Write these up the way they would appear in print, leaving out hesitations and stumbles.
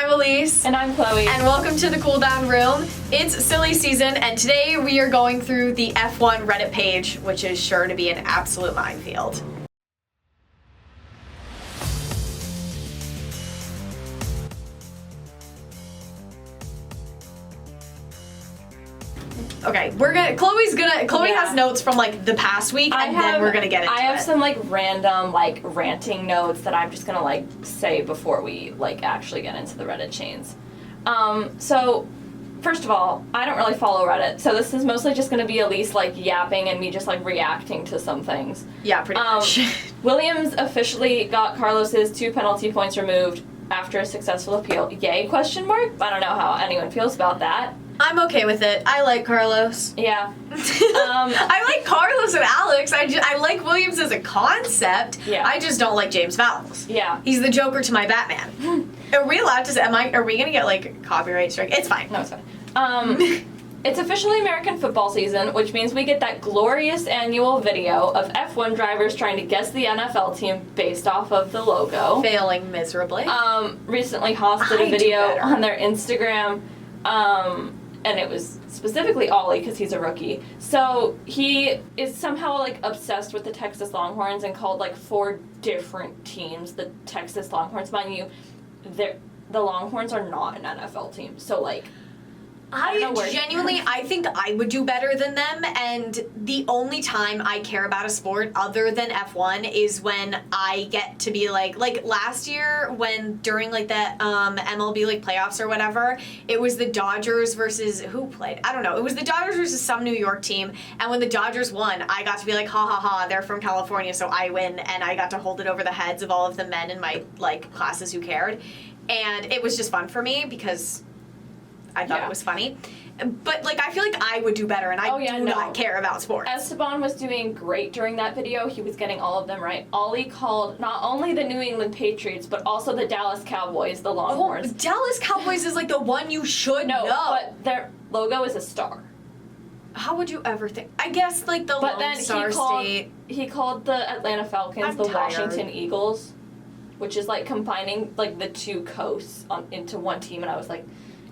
I'm Alise. And I'm Chloe. And welcome to the Cool Down Room. It's silly season, and today we are going through the F1 Reddit page, which is sure to be an absolute minefield. Okay, Chloe has notes from like the past week, and then we're gonna get into it. I have some like random like ranting notes that I'm just gonna like say before we like actually get into the Reddit chains. So first of all, I don't really follow Reddit, so this is mostly just gonna be Alise like yapping and me just like reacting to some things. Yeah, pretty much. Williams officially got Carlos's 2 penalty points removed after a successful appeal. Yay? Question mark? I don't know how anyone feels about that. I'm okay with it. I like Carlos. Yeah. I like Carlos and Alex. I like Williams as a concept. Yeah. I just don't like James Vowles. Yeah. He's the Joker to my Batman. Are we allowed to say, are we gonna get like copyright strike? It's fine. No, it's fine. It's officially American football season, which means we get that glorious annual video of F1 drivers trying to guess the NFL team based off of the logo. Failing miserably. Recently Haas did a video on their Instagram, and it was specifically Ollie because he's a rookie. So he is somehow like obsessed with the Texas Longhorns and called like 4 different teams the Texas Longhorns. Mind you, the Longhorns are not an NFL team. So like, I think I would do better than them, and the only time I care about a sport other than F1 is when I get to be like last year when during like the MLB like playoffs or whatever, it was the Dodgers versus who played? I don't know. It was the Dodgers versus some New York team, and when the Dodgers won, I got to be like, ha ha ha, they're from California, so I win, and I got to hold it over the heads of all of the men in my like classes who cared, and it was just fun for me because I thought it was funny. But, like, I feel like I would do better, and I do not care about sports. Esteban was doing great during that video. He was getting all of them right. Ollie called not only the New England Patriots, but also the Dallas Cowboys, the Longhorns. Oh, Dallas Cowboys is, like, the one you should know. But their logo is a star. How would you ever think? I guess, like, the Lone Star State. He called the Atlanta Falcons Washington Eagles, which is, like, combining, like, the 2 coasts into one team, and I was like,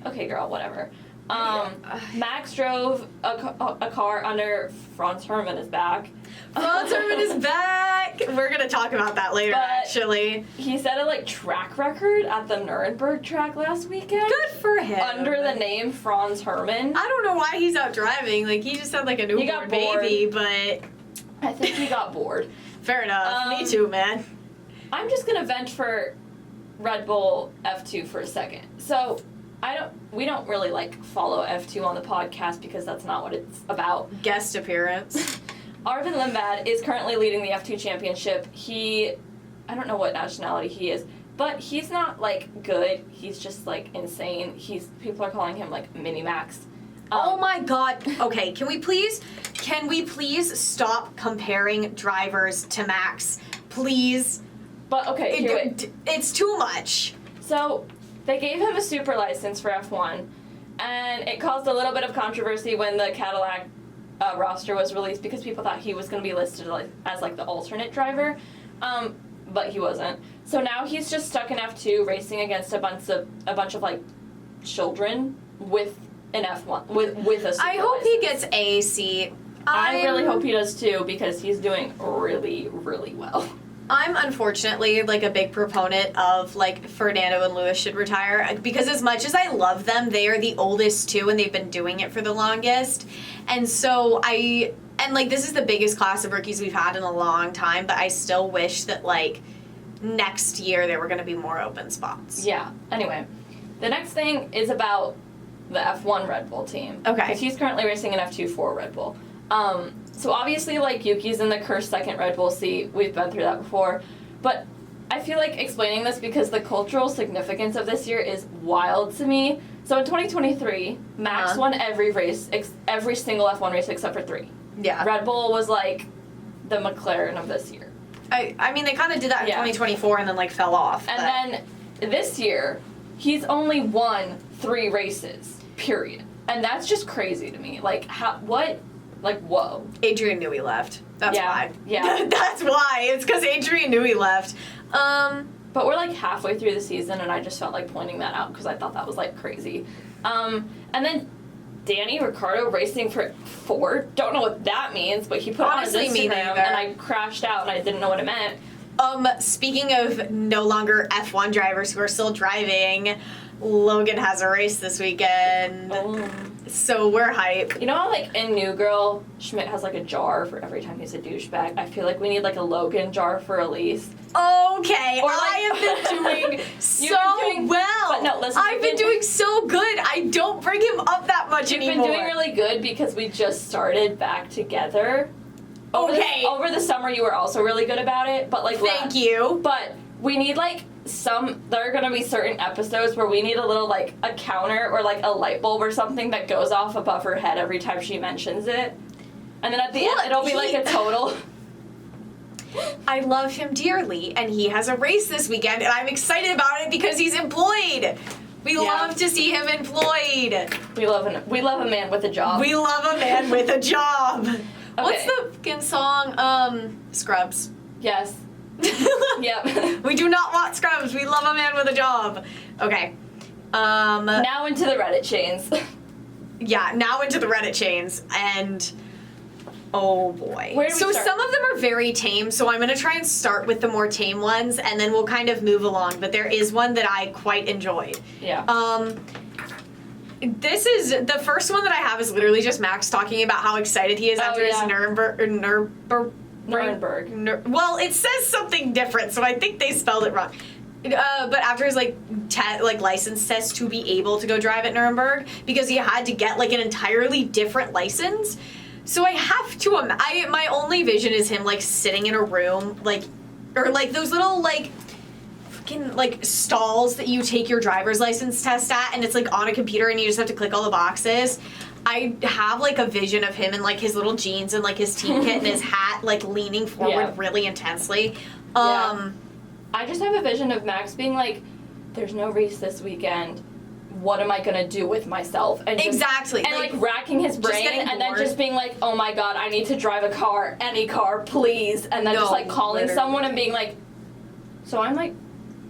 okay, girl, whatever. Max drove a car under Franz Herrmann is back. Franz Herrmann is back! We're going to talk about that later, actually. He set a, like, track record at the Nuremberg track last weekend. Good for him. Under the name Franz Herrmann. I don't know why he's out driving. Like, he just had, like, a newborn baby, but... I think he got bored. Fair enough. Me too, man. I'm just going to vent for Red Bull F2 for a second. So... we don't really, like, follow F2 on the podcast because that's not what it's about. Guest appearance. Arvin Lindblad is currently leading the F2 championship. I don't know what nationality he is, but he's not, like, good. He's just, like, insane. People are calling him, like, Mini-Max. Oh my god. Okay, can we please stop comparing drivers to Max? Please. But, okay, it's too much. So... they gave him a super license for F1, and it caused a little bit of controversy when the Cadillac roster was released because people thought he was going to be listed as like the alternate driver, but he wasn't. So now he's just stuck in F2 racing against a bunch of like children with an F1 with a super I hope license. he gets a seat. I really hope he does too because he's doing really, really well. I'm unfortunately like a big proponent of like Fernando and Lewis should retire because as much as I love them, they are the oldest too and they've been doing it for the longest. And so this is the biggest class of rookies we've had in a long time, but I still wish that like next year there were going to be more open spots. Yeah. Anyway, the next thing is about the F1 Red Bull team. Okay. Because he's currently racing an F2 for Red Bull. So obviously, like, Yuki's in the cursed second Red Bull seat. We've been through that before. But I feel like explaining this because the cultural significance of this year is wild to me. So in 2023, Max won every race, every single F1 race except for 3. Yeah. Red Bull was, like, the McLaren of this year. I mean, they kind of did that in 2024 and then, like, fell off. And then this year, he's only won 3 races, period. And that's just crazy to me. Like, what? Like, whoa. Adrian Newey left. That's why. Yeah. That's why. It's because Adrian Newey left. But we're like halfway through the season, and I just felt like pointing that out because I thought that was like crazy. And then Danny Ricciardo racing for Ford. Don't know what that means, but he put Honestly, it on his me Instagram, neither. and I crashed out, and I didn't know what it meant. Speaking of no longer F1 drivers who are still driving, Logan has a race this weekend. Oh. So we're hype. You know how, like, in New Girl, Schmidt has, like, a jar for every time he's a douchebag? I feel like we need, like, a Logan jar for Elise. Okay, Or, like, I have been doing so been doing- well. but no, listen, I've you've been been- doing so good. I don't bring him up that much You've anymore. been doing really good because we just started back together. Okay. Over the summer, you were also really good about it, but, like, Thank you. But we need, like, there are going to be certain episodes where we need a little, like, a counter or, like, a light bulb or something that goes off above her head every time she mentions it. And then at the end, it'll be, like, a total. I love him dearly, and he has a race this weekend, and I'm excited about it because he's employed. We love to see him employed. We love a man with a job. We love a man with a job. Okay. What's the fucking song? Scrubs. Yes. Yep. We do not want Scrubs. We love a man with a job. Okay. Now into the Reddit chains. Yeah, now into the Reddit chains, and oh boy. Where do we so start? some of them are very tame, so I'm gonna try and start with the more tame ones, and then we'll kind of move along. But there is one that I quite enjoyed. Yeah. This is the first one that I have is literally just Max talking about how excited he is after his Nuremberg. Well, it says something different, so I think they spelled it wrong. But after his license test to be able to go drive at Nuremberg, because he had to get like an entirely different license. So I have to. My only vision is him like sitting in a room, or those little fucking stalls that you take your driver's license test at, and it's like on a computer, and you just have to click all the boxes. I have like a vision of him in like his little jeans and like his team kit and his hat, like leaning forward really intensely. I just have a vision of Max being like, "There's no race this weekend. What am I gonna do with myself?" And just, exactly, and like racking his brain, and then just being like, "Oh my god, I need to drive a car, any car, please," and then just like calling someone and being like, "So I'm like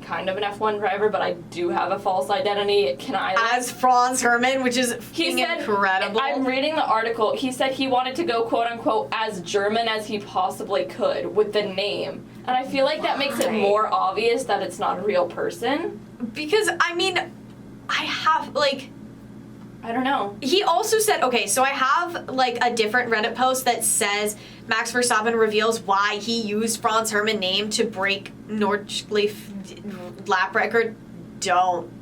kind of an F1 driver, but I do have a false identity. Can I?" As Franz Hermann, which is incredible. I'm reading the article. He said he wanted to go quote unquote as German as he possibly could with the name. And I feel like that makes it more obvious that it's not a real person. Because, I mean, I have, I don't know. He also said, okay, so I have, a different Reddit post that says Max Verstappen reveals why he used Franz Hermann name to break Nordschleife lap record. Don't.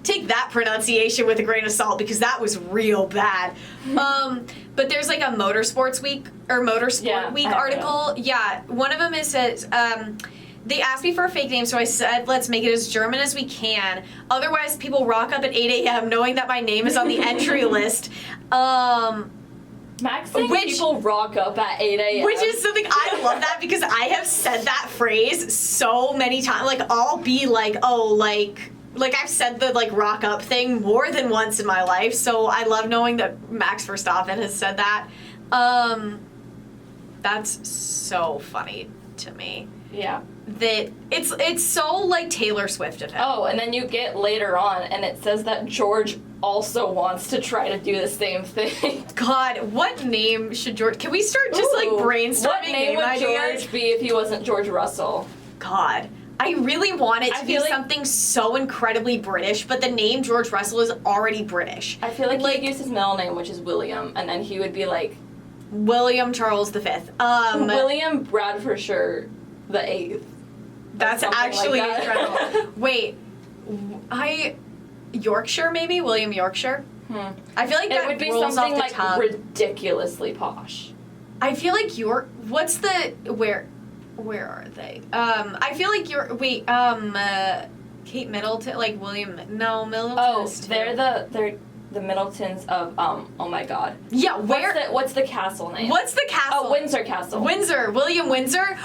Take that pronunciation with a grain of salt, because that was real bad. But there's a Motorsport Week article. Yeah, one of them says, they asked me for a fake name, so I said, let's make it as German as we can. Otherwise, people rock up at 8 a.m. knowing that my name is on the entry list. Max saying people rock up at 8 a.m. Which is something, I love that, because I have said that phrase so many times. I'll be I've said the rock up thing more than once in my life, so I love knowing that Max Verstappen has said that. That's so funny to me. Yeah. That it's so Taylor Swift of him. Oh, and then you get later on, and it says that George also wants to try to do the same thing. God, what name should George? Can we start just brainstorming? What name would George be if he wasn't George Russell? God. I really want it to be something so incredibly British, but the name George Russell is already British. I feel like he would use his middle name, which is William, and then he would be William Charles V. William Bradford the 8th. That's actually incredible. Wait, Yorkshire maybe? William Yorkshire? I feel like that it would be rolls something off the tongue. Ridiculously posh. I feel like what's the where are they? I feel like Kate Middleton, William. No, Middleton. Oh, they're the Middletons of oh my god. Yeah, what's the castle name? What's the castle? Oh, Windsor Castle. Windsor, William Windsor.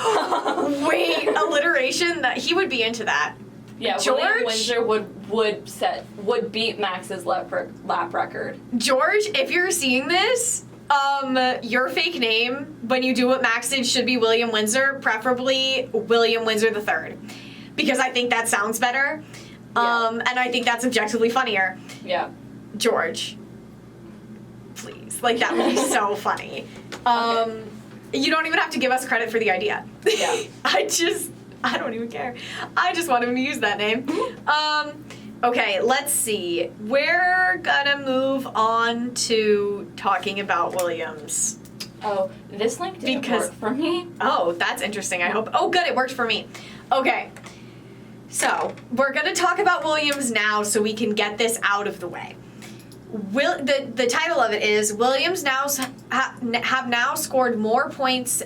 Wait, alliteration. That he would be into that. Yeah, George William Windsor would beat Max's lap record. George, if you're seeing this, your fake name when you do what Max did should be William Windsor, preferably William Windsor III. because I think that sounds better. And I think that's objectively funnier. Yeah. George, please. Like, that would be so funny. Okay. You don't even have to give us credit for the idea. Yeah. I don't even care. I just want him to use that name. Okay, let's see. We're gonna move on to talking about Williams. Oh, this link didn't work for me. Oh, that's interesting. I hope. Oh, good, it worked for me. Okay. So, we're going to talk about Williams now so we can get this out of the way. The title of it is Williams have now scored more points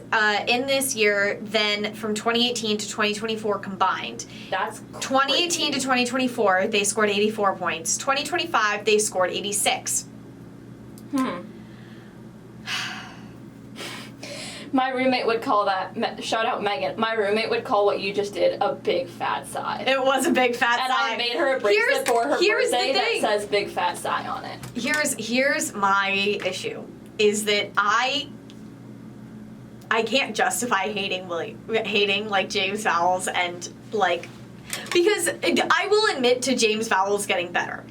in this year than from 2018 to 2024 combined. That's 2018 to 2024, they scored 84 points. 2025, they scored 86. My roommate would call that, shout out Megan, my roommate would call what you just did a big fat sigh. It was a big fat and sigh. I made her a bracelet for her birthday that says big fat sigh on it. Here's my issue, is that I can't justify hating like James Vowles and like, because I will admit to James Vowles getting better.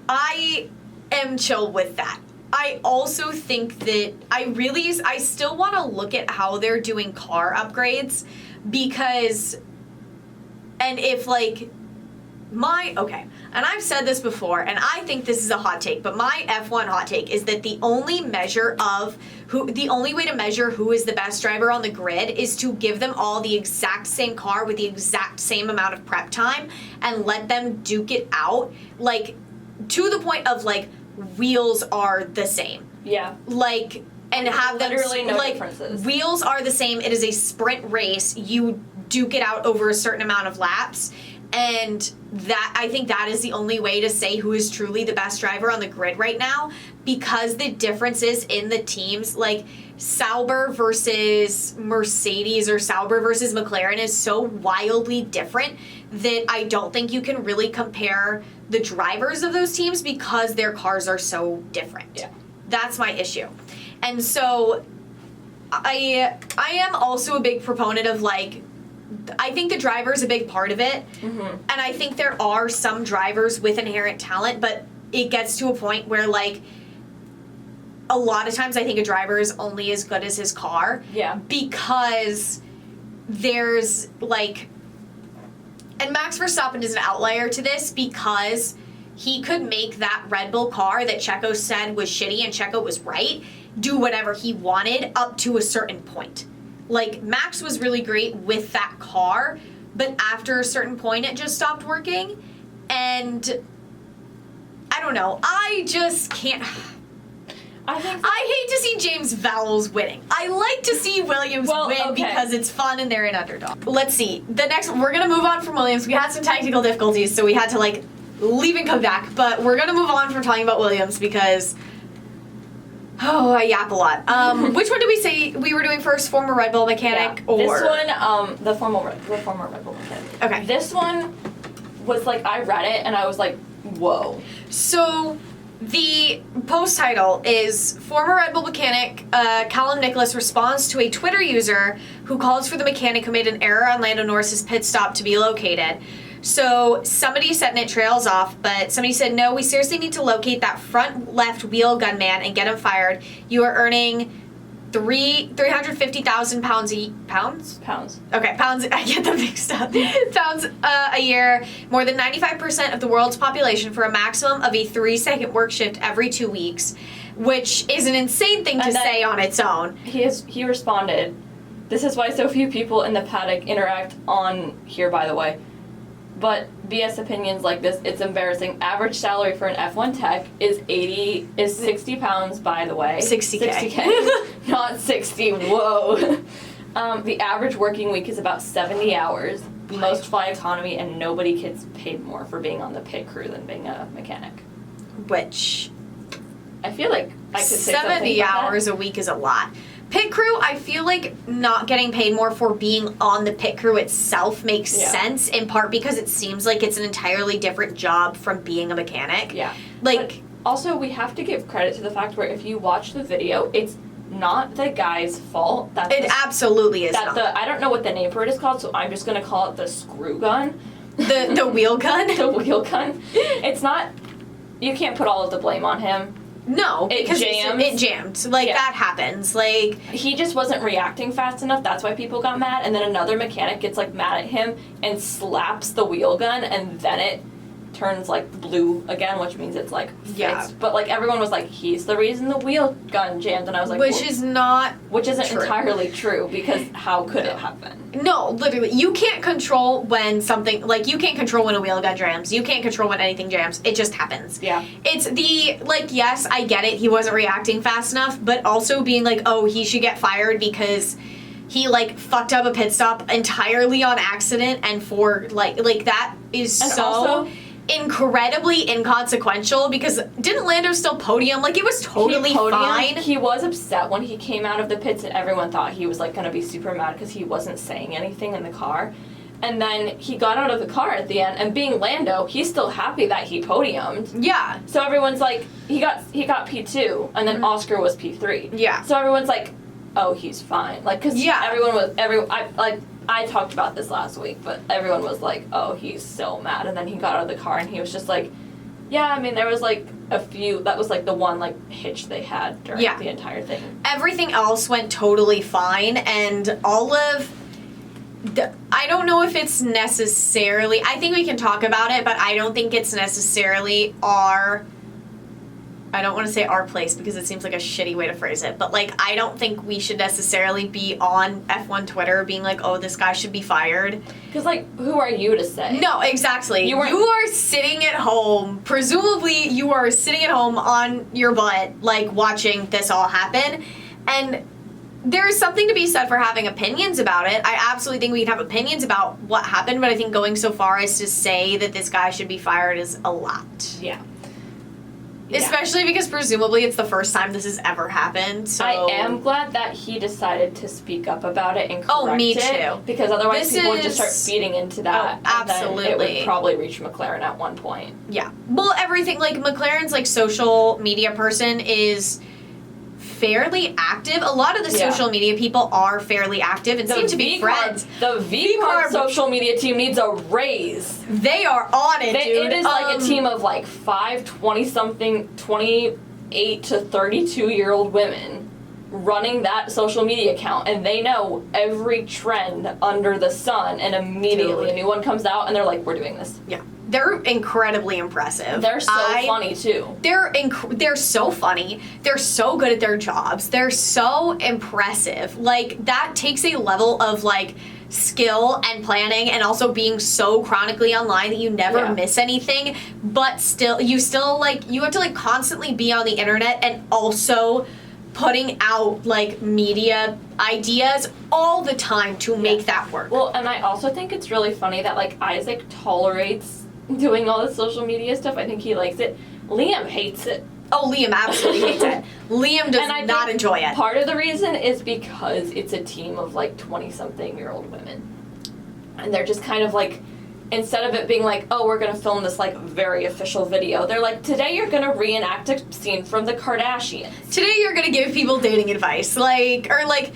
I am chill with that. I also think that I still want to look at how they're doing car upgrades, because, and if like, and I've said this before, and I think this is a hot take, but my F1 hot take is that the only way to measure who is the best driver on the grid is to give them all the exact same car with the exact same amount of prep time and let them duke it out, like, to the point of like, wheels are the same. Yeah. Like, and have them literally no like differences. Wheels are the same. It is a sprint race. You duke it out over a certain amount of laps, and that, I think that is the only way to say who is truly the best driver on the grid right now, because the differences in the teams, like Sauber versus Mercedes or Sauber versus McLaren, is so wildly different that I don't think you can really compare the drivers of those teams because their cars are so different. Yeah. That's my issue. And so I am also a big proponent of, like, I think the driver is a big part of it. Mm-hmm. And I think there are some drivers with inherent talent, but it gets to a point where, like, a lot of times I think a driver is only as good as his car. Yeah. Because there's, like, and Max Verstappen is an outlier to this because he could make that Red Bull car that Checo said was shitty, and Checo was right, do whatever he wanted up to a certain point. Like, Max was really great with that car, but after a certain point it just stopped working, and I don't know, I just can't. I hate to see James Vowles winning. I like to see Williams win because it's fun and they're an underdog. Let's see. We're going to move on from Williams. We had some technical difficulties, so we had to, like, leave and come back. But we're going to move on from talking about Williams because, I yap a lot. Which one did we say we were doing first? Former Red Bull mechanic or? This one, the former Red Bull mechanic. Okay. This one was, like, I read it and I was like, whoa. So the post title is former Red Bull mechanic Callum Nicholas responds to a Twitter user who calls for the mechanic who made an error on Lando Norris's pit stop to be located. So somebody said, and it trails off, but somebody said, no, we seriously need to locate that front left wheel gunman and get him fired. You are earning 350,000 pounds. Pounds. Okay, pounds. I get them mixed up. Pounds a year. More than 95% of the world's population for a maximum of a 3-second work shift every 2 weeks, which is an insane thing to say on its own. He responded, this is why so few people in the paddock interact on here, by the way. But BS opinions like this, it's embarrassing. Average salary for an F1 tech is 60 pounds, by the way. 60K. Not 60, whoa. The average working week is about 70 hours. Most fly economy, and nobody gets paid more for being on the pit crew than being a mechanic. Which, I feel like I could say 70 hours a week is a lot. Pit crew, I feel like not getting paid more for being on the pit crew itself makes sense, in part because it seems like it's an entirely different job from being a mechanic. Yeah. Like, but also, we have to give credit to the fact where if you watch the video, it's not the guy's fault. Absolutely is not. I don't know what the name for it is called, so I'm just going to call it the screw gun. The wheel gun? The wheel gun. It's not, you can't put all of the blame on him. No, because it jammed. Like, that happens. Like, he just wasn't reacting fast enough. That's why people got mad. And then another mechanic gets, like, mad at him and slaps the wheel gun, and then it turns, like, blue again, which means it's, like, fixed. Yeah. But, like, everyone was like, he's the reason the wheel gun jammed. And I was like, which isn't true. Entirely true, because how could it happen? No, literally, you can't control when something, like, you can't control when a wheel gun jams. You can't control when anything jams. It just happens. Yeah. It's like, yes, I get it, he wasn't reacting fast enough, but also being like, oh, he should get fired because he, like, fucked up a pit stop entirely on accident, and for, like that is and so also, incredibly inconsequential, because didn't Lando still podium? Like, it was totally fine. He was upset when he came out of the pits, and everyone thought he was, like, gonna be super mad because he wasn't saying anything in the car. And then he got out of the car at the end, and being Lando, he's still happy that he podiumed. Yeah. So everyone's like, he got P2, and then Oscar was P3. Yeah. So everyone's like, oh, he's fine. Like, because I talked about this last week, but everyone was like, oh, he's so mad. And then he got out of the car, and he was just like, yeah, I mean, there was, like, a few, that was, like, the one, like, hitch they had during the entire thing. Everything else went totally fine, and all of I don't know if it's necessarily, I think we can talk about it, but I don't think it's necessarily I don't want to say our place because it seems like a shitty way to phrase it, but, like, I don't think we should necessarily be on F1 Twitter being like, oh, this guy should be fired. Because, like, who are you to say? No, exactly. You are sitting at home, presumably you are sitting at home on your butt, like, watching this all happen, and there's something to be said for having opinions about it. I absolutely think we can have opinions about what happened, but I think going so far as to say that this guy should be fired is a lot. Yeah. Especially because presumably it's the first time this has ever happened. So I am glad that he decided to speak up about it and correct Oh, me too. it, because otherwise people would just start feeding into that. Oh, absolutely. And then it would probably reach McLaren at one point. Yeah. Well, everything, like, McLaren's, like, social media person is fairly active. A lot of the social media people are fairly active and seem to be friends. The V-Carb social media team needs a raise. They are on it, dude. It is like a team of like 20-something, 28 to 32-year-old women running that social media account, and they know every trend under the sun, and immediately a new one comes out and they're like, we're doing this. Yeah. They're incredibly impressive. They're so funny too. They're so funny. They're so good at their jobs. They're so impressive. Like, that takes a level of, like, skill and planning, and also being so chronically online that you never miss anything, but you have to, like, constantly be on the internet and also putting out, like, media ideas all the time to make that work. Well, and I also think it's really funny that, like, Isaac tolerates doing all the social media stuff. I think he likes it. Liam hates it. Oh, Liam absolutely hates it. Liam does not enjoy it. Part of the reason is because it's a team of, like, 20-something-year-old women. And they're just kind of, like, instead of it being like, oh, we're going to film this, like, very official video, they're like, today you're going to reenact a scene from the Kardashians. Today you're going to give people dating advice. Liam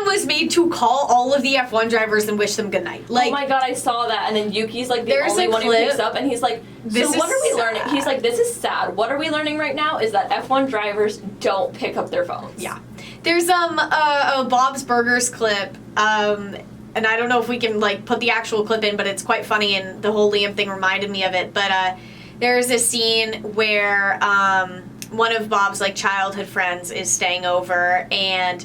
was made to call all of the F1 drivers and wish them good night. Like, oh my god, I saw that. And then Yuki's, like, the only one who picks up, and he's like, so what are we learning? He's like, this is sad. What are we learning right now is that F1 drivers don't pick up their phones. Yeah. There's a Bob's Burgers clip, and I don't know if we can, like, put the actual clip in, but it's quite funny, and the whole Liam thing reminded me of it. But there's a scene where one of Bob's, like, childhood friends is staying over, and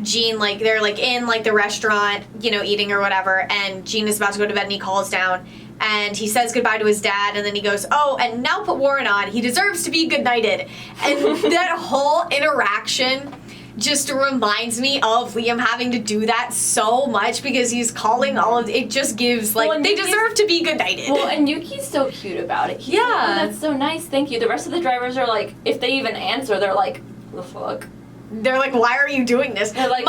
Gene, like, they're, like, in, like, the restaurant, you know, eating or whatever, and Gene is about to go to bed, and he calls down, and he says goodbye to his dad, and then he goes, oh, and now put Warren on. He deserves to be good-nighted. And that whole interaction just reminds me of Liam having to do that so much, because he's calling all of it. Just gives, like, they deserve to be good-nighted. Well, and Yuki's so cute about it. He's like, oh, that's so nice, thank you. The rest of the drivers are like, if they even answer, they're like, the fuck? They're like, why are you doing this? They're like,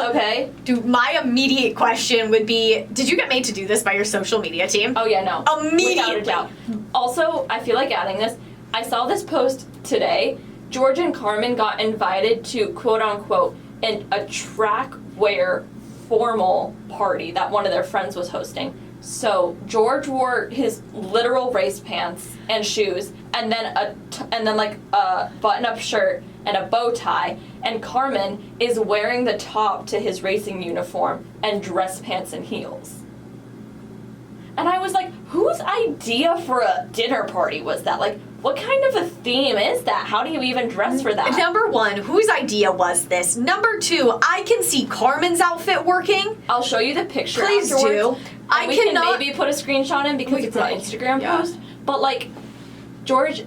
okay. Dude, my immediate question would be, did you get made to do this by your social media team? Oh, yeah, no. Immediately. Without a doubt. Also, I feel like adding this, I saw this post today. George and Carmen got invited to, quote-unquote, a track wear formal party that one of their friends was hosting. So George wore his literal race pants and shoes, and then like a button-up shirt and a bow tie, and Carmen is wearing the top to his racing uniform and dress pants and heels. And I was like, whose idea for a dinner party was that? Like, what kind of a theme is that? How do you even dress for that? Number one, whose idea was this? Number two, I can see Carmen's outfit working. I'll show you the picture Please afterwards. do. And we can maybe put a screenshot in because it's an Instagram post. But like, George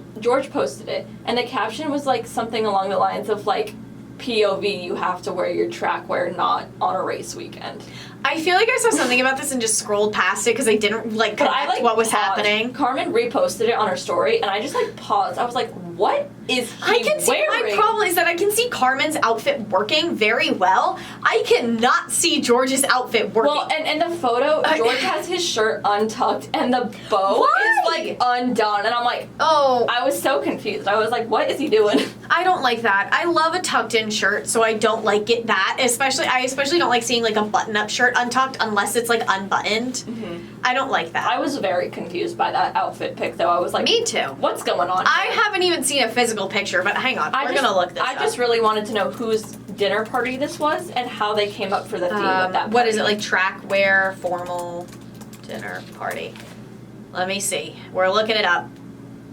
posted it, and the caption was like something along the lines of like, POV, you have to wear your track wear not on a race weekend. I feel like I saw something about this and just scrolled past it because I didn't like connect what was happening. Carmen reposted it on her story, and I just like paused. I was like, what is he wearing? My problem is that I can see Carmen's outfit working very well. I cannot see George's outfit working. Well, and the photo, George has his shirt untucked and the bow is like undone, and I'm like, oh. I was so confused. I was like, what is he doing? I don't like that. I love a tucked in shirt, so I don't like it that. I especially don't like seeing like a button up shirt untucked unless it's like unbuttoned. Mm-hmm. I don't like that. I was very confused by that outfit pic though. I was like, me too. What's going on here? I haven't even seen a physical picture, but hang on. We're gonna look this up. I just really wanted to know whose dinner party this was and how they came up for the theme of that party. What is it, like track wear, formal dinner party? Let me see. We're looking it up.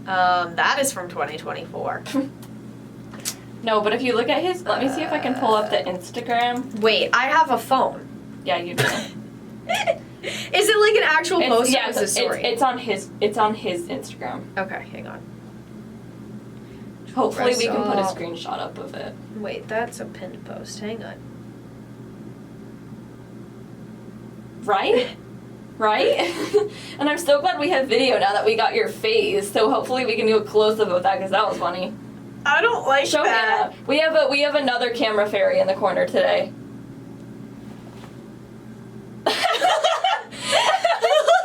That is from 2024. No, but if you look at his, let me see if I can pull up the Instagram. Wait, I have a phone. Yeah, you do. Is it like an actual post? Yeah, or is it a story? It's on his Instagram. Okay, hang on. Hopefully we can put a screenshot up of it. Wait, that's a pinned post. Hang on. Right? Right? And I'm so glad we have video now that we got your face. So hopefully we can do a close up of that because that was funny. I don't like Show that. Hannah. We have another camera fairy in the corner today.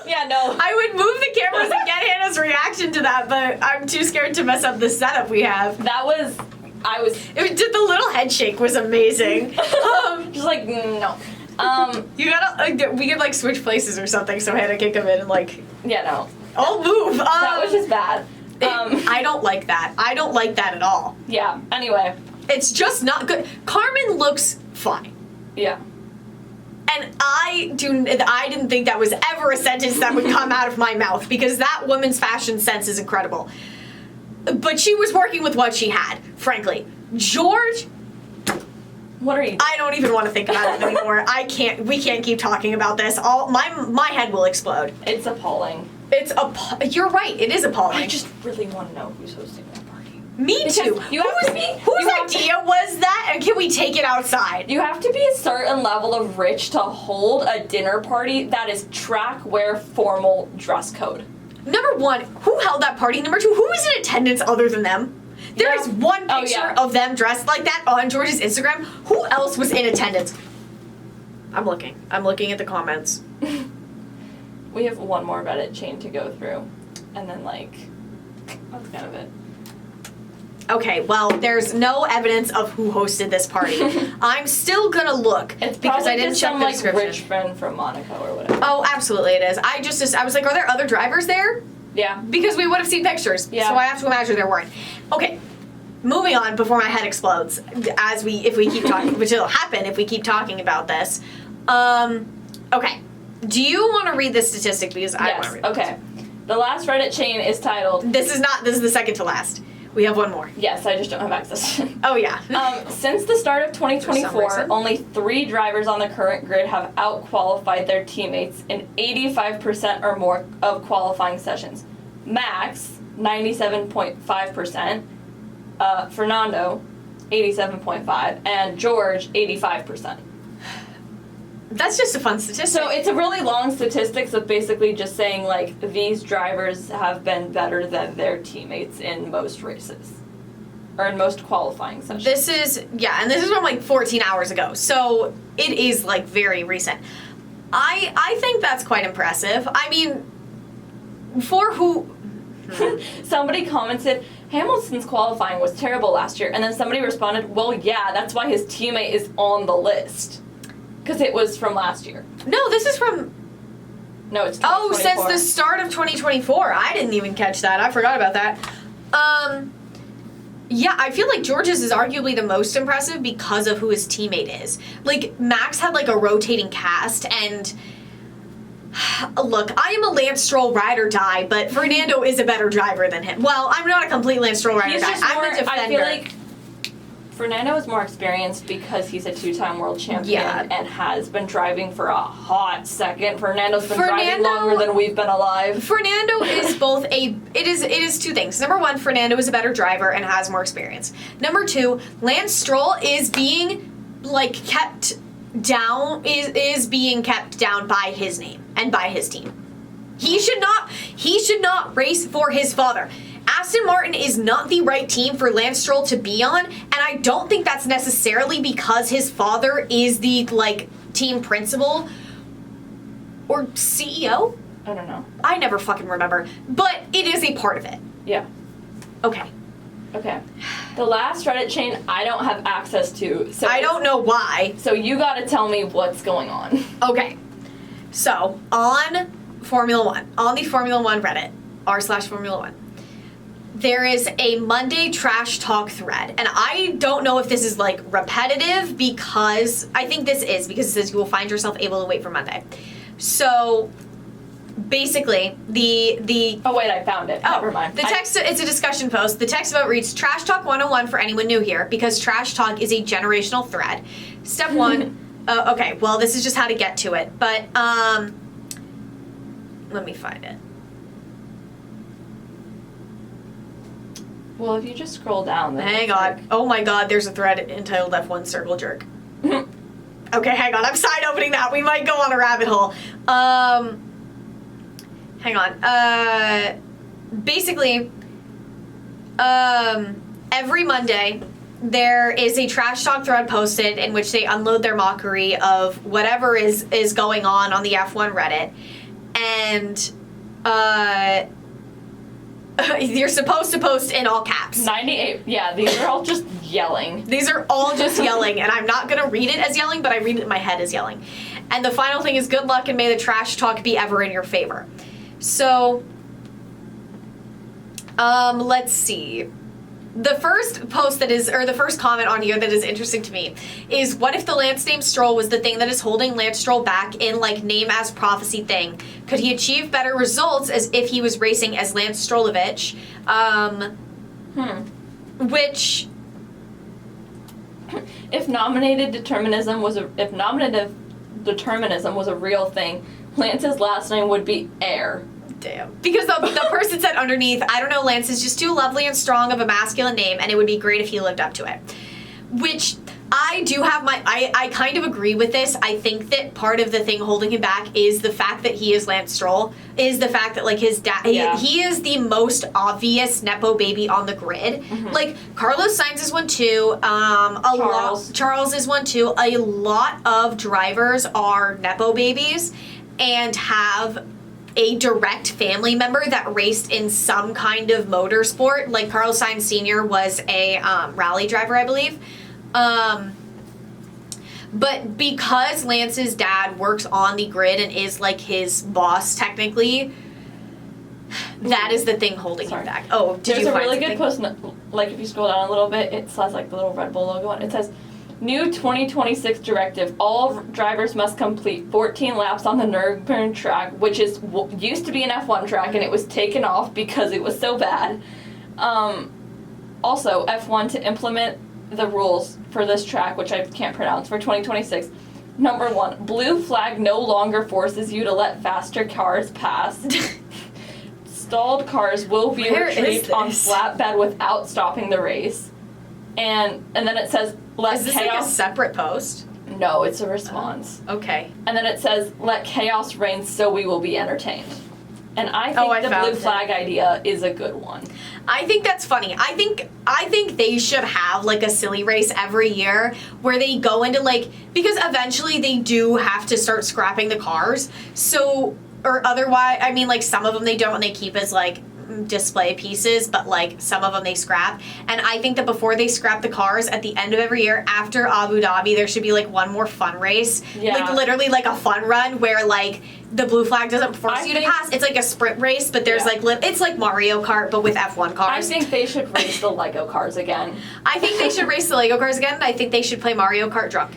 Yeah, no. I would move the cameras and get Hannah's reaction to that, but I'm too scared to mess up the setup we have. It The little head shake was amazing. just like, no. You gotta, we could like switch places or something so Hannah can come in and like. Yeah, no. I'll move. That was just bad. I don't like that. I don't like that at all. Yeah, anyway. It's just not good. Carmen looks fine. Yeah. And I didn't think that was ever a sentence that would come out of my mouth because that woman's fashion sense is incredible. But she was working with what she had, frankly. George, what are you doing? I don't even want to think about it anymore. We can't keep talking about this. My head will explode. It's appalling. You're right, it is appalling. I just really want to know who's hosting that party. Me too. Whose idea was that? And can we take it outside? You have to be a certain level of rich to hold a dinner party that is track wear formal dress code. Number one, who held that party? Number two, who was in attendance other than them? There is one picture of them dressed like that on George's Instagram. Who else was in attendance? I'm looking at the comments. We have one more Reddit chain to go through. And then, like, that's kind of it. Okay, well, there's no evidence of who hosted this party. I'm still gonna look because I didn't check the description. Like rich friend from Monaco or whatever. Oh, absolutely it is. I was like, are there other drivers there? Yeah. Because we would have seen pictures. Yeah. So I have to imagine there weren't. Okay, moving on before my head explodes. If we keep talking, which will happen if we keep talking about this. Okay. Do you want to read this statistic because I want to read it? Okay. The last Reddit chain is titled. This is the second to last. We have one more. Yes, I just don't have access. Oh, yeah. Since the start of 2024, only 3 drivers on the current grid have out-qualified their teammates in 85% or more of qualifying sessions. Max, 97.5%, Fernando, 87.5%, and George, 85%. That's just a fun statistic. So it's a really long statistics of basically just saying, like, these drivers have been better than their teammates in most races. Or in most qualifying sessions. This is from, like, 14 hours ago. So it is, like, very recent. I think that's quite impressive. I mean, for who... Somebody commented, Hamilton's qualifying was terrible last year. And then somebody responded, well, yeah, that's why his teammate is on the list. Because it was from last year. No, this is from... No, it's 2024. Oh, since the start of 2024. I didn't even catch that. I forgot about that. Yeah, I feel like George's is arguably the most impressive because of who his teammate is. Like, Max had, like, a rotating cast, and... Look, I am a Lance Stroll ride or die, but Fernando is a better driver than him. Well, I'm not a complete Lance Stroll ride or die. I'm a defender. I feel like Fernando is more experienced because he's a 2-time world champion and has been driving for a hot second. Fernando's been driving longer than we've been alive. Fernando is both it is two things. Number one, Fernando is a better driver and has more experience. Number two, Lance Stroll is being like kept down is being kept down by his name and by his team. He should not race for his father. Aston Martin is not the right team for Lance Stroll to be on, and I don't think that's necessarily because his father is the, like, team principal or CEO? I don't know. I never fucking remember, but it is a part of it. Yeah. Okay. The last Reddit chain I don't have access to, so I don't know why. So you gotta tell me what's going on. Okay. So, on the Formula 1 Reddit, r/Formula 1, there is a Monday trash talk thread, and I don't know if this is, like, repetitive because I think this is because it says you will find yourself able to wait for Monday. So basically the oh wait, I found it. Never mind. The text, it's a discussion post. The text about reads Trash Talk 101 for anyone new here because trash talk is a generational thread. Step 1. Okay, well, this is just how to get to it, but let me find it. Well, if you just scroll down, then hang on. Like... Oh my god, there's a thread entitled F1 Circle Jerk. Okay, hang on. I'm side opening that. We might go on a rabbit hole. Hang on. Basically, every Monday, there is a trash talk thread posted in which they unload their mockery of whatever is going on the F1 Reddit. And, you're supposed to post in all caps. 98. Yeah, these are all just yelling. These are all just yelling, and I'm not going to read it as yelling, but I read it in my head as yelling. And the final thing is good luck and may the trash talk be ever in your favor. So, let's see. The first post the first comment on here that is interesting to me is, what if the Lance name Stroll was the thing that is holding Lance Stroll back in, like, name as prophecy thing? Could he achieve better results as if he was racing as Lance Strollovich? Which... If nominative determinism was a real thing, Lance's last name would be Air. Damn. Because the person said underneath, I don't know, Lance is just too lovely and strong of a masculine name, and it would be great if he lived up to it. Which, I do have I kind of agree with this. I think that part of the thing holding him back is the fact that he is Lance Stroll, is the fact that, like, his dad, he is the most obvious Nepo baby on the grid. Mm-hmm. Like, Carlos Sainz is one too, Charles is one too. A lot of drivers are Nepo babies and have a direct family member that raced in some kind of motorsport. Like, Carlos Sainz Sr. was a rally driver, I believe. But because Lance's dad works on the grid and is, like, his boss technically, that is the thing holding him back. Oh, did you find something? There's a really good post, like, if you scroll down a little bit, it says, like, the little Red Bull logo on it. It says, new 2026 directive, all drivers must complete 14 laps on the Nürburgring track, which is used to be an F1 track, and it was taken off because it was so bad. Also, F1 to implement the rules for this track, which I can't pronounce, for 2026. Number 1, blue flag no longer forces you to let faster cars pass. Stalled cars will be retrieved on flatbed without stopping the race. And then it says, is this like a separate post? No, it's a response. Okay. And then it says, let chaos reign so we will be entertained. And I think the blue flag idea is a good one. I think that's funny. I think they should have, like, a silly race every year where they go into, like, because eventually they do have to start scrapping the cars. So, or otherwise, I mean, like, some of them they don't and they keep as, like, display pieces, but like some of them they scrap. And I think that before they scrap the cars, at the end of every year after Abu Dhabi, there should be like one more fun race, like literally like a fun run where like the blue flag doesn't force you to pass. It's like a sprint race, but there's like it's like Mario Kart but with F1 cars. I think they should race the Lego cars again. I think they should race the Lego cars again. And I think they should play Mario Kart drunk.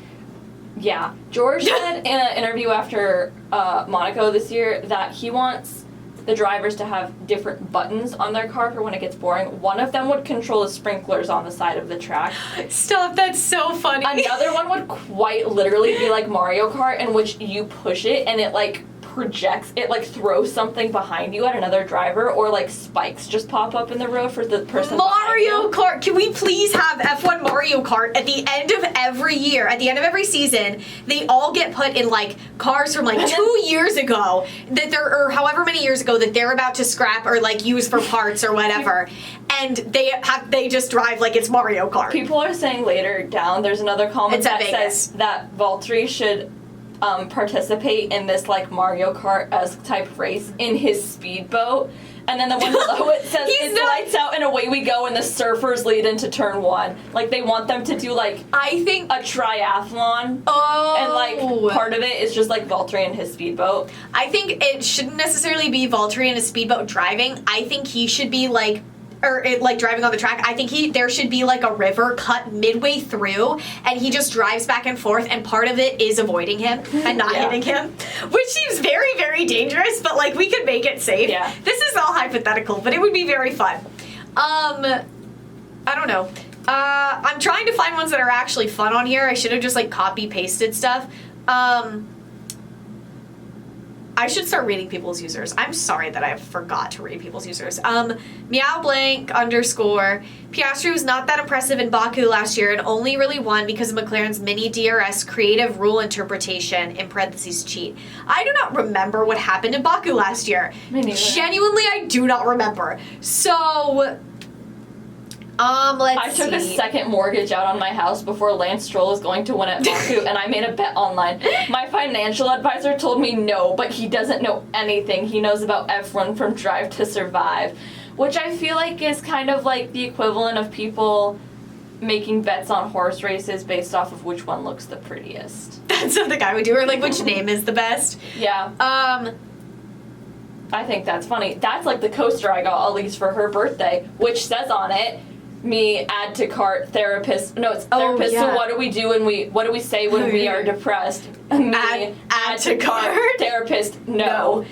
Yeah, George said in an interview after Monaco this year that he wants the drivers to have different buttons on their car for when it gets boring. One of them would control the sprinklers on the side of the track. Stop, that's so funny. Another one would quite literally be like Mario Kart, in which you push it and it like projects, it like throws something behind you at another driver, or like spikes just pop up in the road for the person Mario Kart. Can we please have F1 Mario Kart at the end of every year, at the end of every season? They all get put in like cars from like 2 years ago that they're, or however many years ago that they're about to scrap or like use for parts or whatever, and they just drive like it's Mario Kart. People are saying later down, there's another comment that says that Valtteri should participate in this like Mario Kart-esque type race in his speedboat, and then the one below it says it's lights out and away we go, and the surfers lead into turn 1. Like they want them to do like I think a triathlon, and like part of it is just like Valtteri and his speedboat. I think it shouldn't necessarily be Valtteri and his speedboat driving. I think he should be like, or like driving on the track. I think there should be like a river cut midway through, and he just drives back and forth, and part of it is avoiding him and not hitting him, which seems very, very dangerous, but like we could make it safe. Yeah. This is all hypothetical, but it would be very fun. I don't know. I'm trying to find ones that are actually fun on here. I should have just like copy pasted stuff. I should start reading people's users. I'm sorry that I forgot to read people's users. Meow blank _. Piastri was not that impressive in Baku last year and only really won because of McLaren's mini DRS creative rule interpretation, in parentheses cheat. I do not remember what happened in Baku last year. Me neither. Genuinely, I do not remember. So, let's see. I took a second mortgage out on my house before Lance Stroll was going to win at Baku, and I made a bet online. My financial advisor told me no, but he doesn't know anything. He knows about F1 from Drive to Survive, which I feel like is kind of like the equivalent of people making bets on horse races based off of which one looks the prettiest. That's something I would do, or like which name is the best. Yeah. I think that's funny. That's like the coaster I got Alise for her birthday, which says on it, me add to cart therapist. No, it's therapist. So what do we do when what do we say when we are depressed? Me add to cart therapist. No.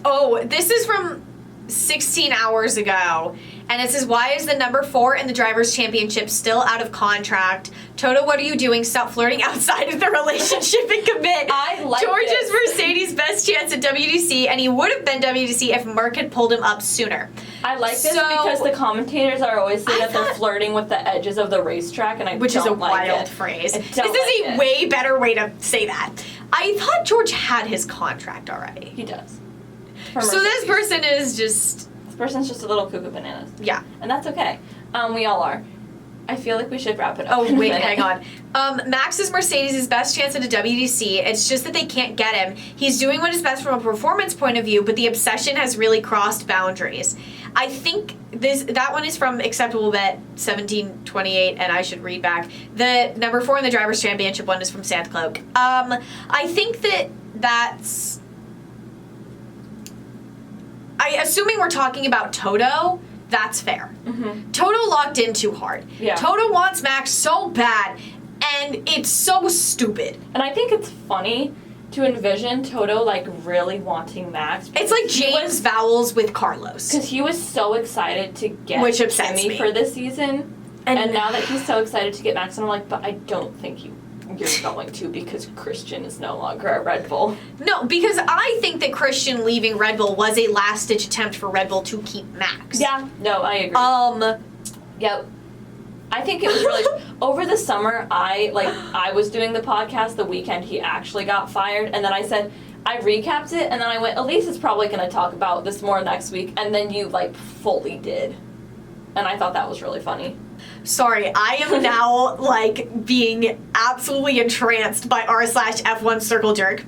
Oh, this is from 16 hours ago, and it says, why is the number 4 in the Drivers' Championship still out of contract? Toto, what are you doing? Stop flirting outside of the relationship and commit. I like George's this. Mercedes' best chance at WDC, and he would have been WDC if Merck had pulled him up sooner. I like this because the commentators are always saying that they're flirting with the edges of the racetrack, and which is a like wild phrase. This is a way better way to say that. I thought George had his contract already. He does. So this person is just... This person's just a little cuckoo bananas. Yeah. And that's okay. We all are. I feel like we should wrap it up. Oh, wait, hang on. Max's Mercedes' best chance at a WDC. It's just that they can't get him. He's doing what is best from a performance point of view, but the obsession has really crossed boundaries. I think that one is from Acceptable Bet 1728, and I should read back. The number 4 in the Drivers' Championship one is from Santa Cloak. I think that's... assuming we're talking about Toto, that's fair. Mm-hmm. Toto locked in too hard. Yeah. Toto wants Max so bad, and it's so stupid. And I think it's funny to envision Toto like really wanting Max. It's like James Vowles with Carlos. Because he was so excited to get Kimi for this season, and now that he's so excited to get Max, and I'm like, but I don't think you're going to, because Christian is no longer at Red Bull. No, because I think that Christian leaving Red Bull was a last-ditch attempt for Red Bull to keep Max. Yeah, no, I agree. Yep. I think it was really over the summer. I was doing the podcast the weekend he actually got fired, and then I said I recapped it, and then I went, Alise is probably going to talk about this more next week, and then you like fully did, and I thought that was really funny. Sorry, I am now like being absolutely entranced by r/F1 Circle Jerk.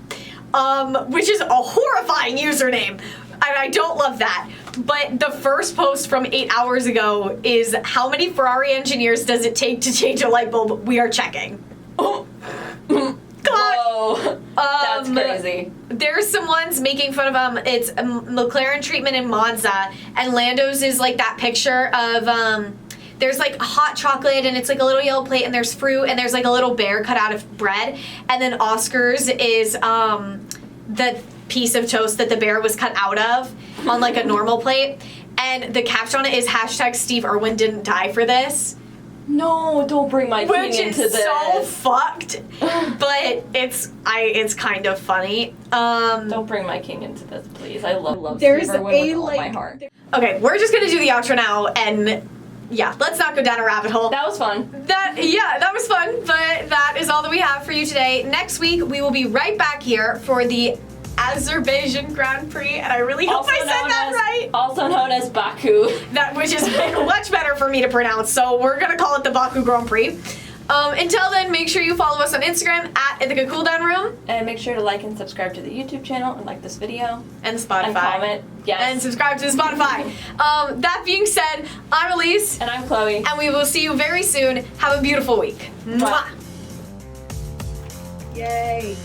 which is a horrifying username. I don't love that. But the first post from 8 hours ago is, how many Ferrari engineers does it take to change a light bulb? We are checking. God. Whoa. That's crazy. There's some ones making fun of it's a McLaren treatment in Monza, and Lando's is like that picture of there's like hot chocolate and it's like a little yellow plate and there's fruit and there's like a little bear cut out of bread, and then Oscar's is the piece of toast that the bear was cut out of on like a normal plate, and the caption on it is hashtag Steve Irwin didn't die for this. No, don't bring my king Which into is this. so fucked, but it's kind of funny. Don't bring my king into this, please. I love There's Steve Irwin a, with all like- my heart. Okay, we're just gonna do the outro now, and yeah, let's not go down a rabbit hole. That was fun. That was fun, but that is all that we have for you today. Next week, we will be right back here for the Azerbaijan Grand Prix, and I really hope I said that right. Also known as Baku. Which is much better for me to pronounce, so we're gonna call it the Baku Grand Prix. Until then, make sure you follow us on Instagram at Ithaca Cooldown Room. And make sure to like and subscribe to the YouTube channel and like this video. And Spotify. And comment. Yes. And subscribe to the Spotify. That being said, I'm Alise. And I'm Chloe. And we will see you very soon. Have a beautiful week. Mwah. Yay.